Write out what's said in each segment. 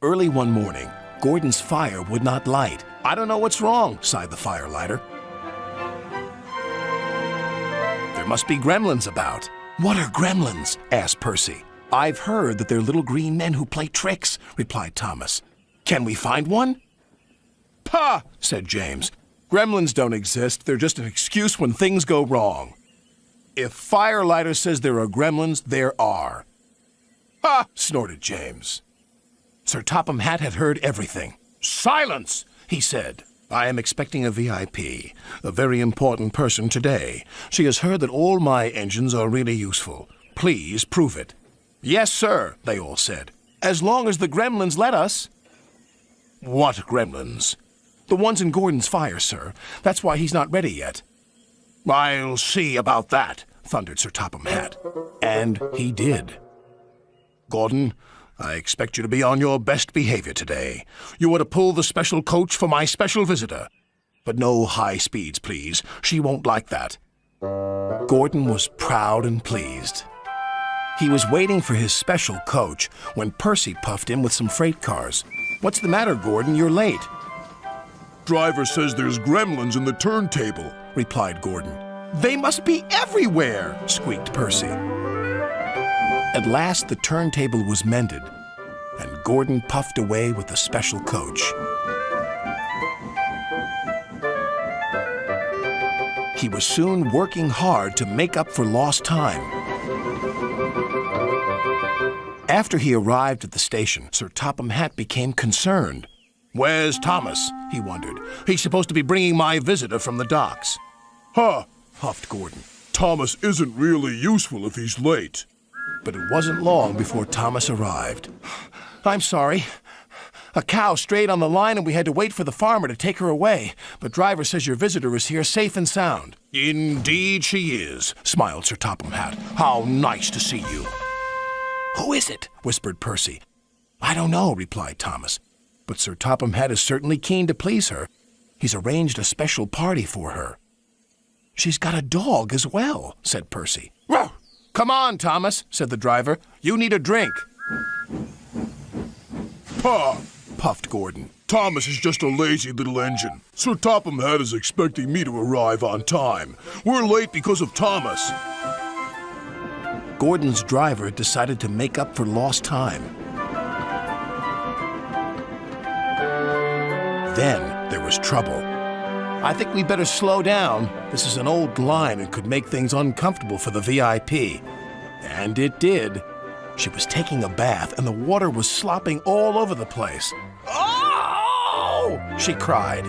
Early one morning, Gordon's fire would not light. "I don't know what's wrong," sighed the firelighter. "There must be gremlins about." "What are gremlins?" asked Percy. "I've heard that they're little green men who play tricks," replied Thomas. "Can we find one?" "Pah!" said James. "Gremlins don't exist. They're just an excuse when things go wrong. If Firelighter says there are gremlins, there are." "Ha!" snorted James. Sir Topham Hatt had heard everything. "Silence!" he said. "I am expecting a VIP, a very important person today. She has heard that all my engines are really useful. Please prove it." "Yes, sir," they all said. "As long as the gremlins let us." "What gremlins?" "The ones in Gordon's fire, sir. That's why he's not ready yet." "I'll see about that," thundered Sir Topham Hatt. And he did. "Gordon, I expect you to be on your best behavior today. You are to pull the special coach for my special visitor. But no high speeds, please. She won't like that." Gordon was proud and pleased. He was waiting for his special coach when Percy puffed in with some freight cars. "What's the matter, Gordon? You're late." "Driver says there's gremlins in the turntable," replied Gordon. "They must be everywhere," squeaked Percy. At last the turntable was mended, and Gordon puffed away with the special coach. He was soon working hard to make up for lost time. After he arrived at the station, Sir Topham Hatt became concerned. "Where's Thomas?" he wondered. "He's supposed to be bringing my visitor from the docks." "Huh," huffed Gordon. "Thomas isn't really useful if he's late." But it wasn't long before Thomas arrived. "I'm sorry. A cow strayed on the line and we had to wait for the farmer to take her away. But driver says your visitor is here safe and sound." "Indeed she is," smiled Sir Topham Hatt. "How nice to see you." "Who is it?" whispered Percy. "I don't know," replied Thomas. "But Sir Topham Hatt is certainly keen to please her. He's arranged a special party for her." "She's got a dog as well," said Percy. "Row! Come on, Thomas," said the driver. "You need a drink." "Pah!" puffed Gordon. "Thomas is just a lazy little engine. Sir Topham Hatt is expecting me to arrive on time. We're late because of Thomas." Gordon's driver decided to make up for lost time. Then there was trouble. "I think we better slow down. This is an old line and could make things uncomfortable for the VIP." And it did. She was taking a bath and the water was slopping all over the place. "Oh!" she cried.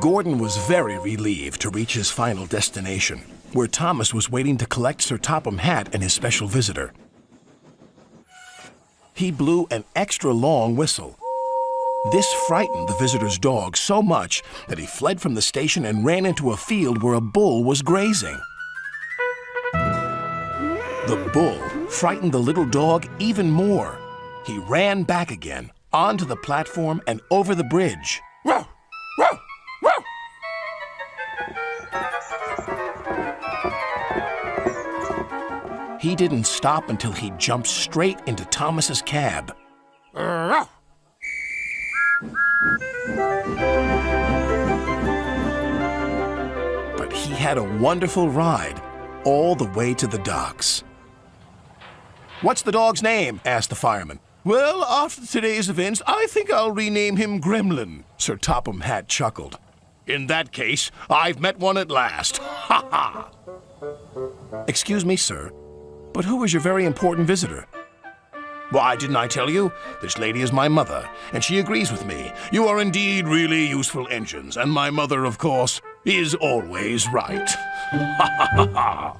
Gordon was very relieved to reach his final destination, where Thomas was waiting to collect Sir Topham Hatt and his special visitor. He blew an extra long whistle. This frightened the visitor's dog so much that he fled from the station and ran into a field where a bull was grazing. The bull frightened the little dog even more. He ran back again, onto the platform and over the bridge. "Row! Row! Row!" He didn't stop until he jumped straight into Thomas's cab. "Row!" But he had a wonderful ride, all the way to the docks. "What's the dog's name?" asked the fireman. "Well, after today's events, I think I'll rename him Gremlin," Sir Topham Hatt chuckled. "In that case, I've met one at last. Ha ha!" "Excuse me, sir, but who is your very important visitor?" "Why, didn't I tell you? This lady is my mother, and she agrees with me. You are indeed really useful engines, and my mother, of course, is always right." Ha ha ha ha!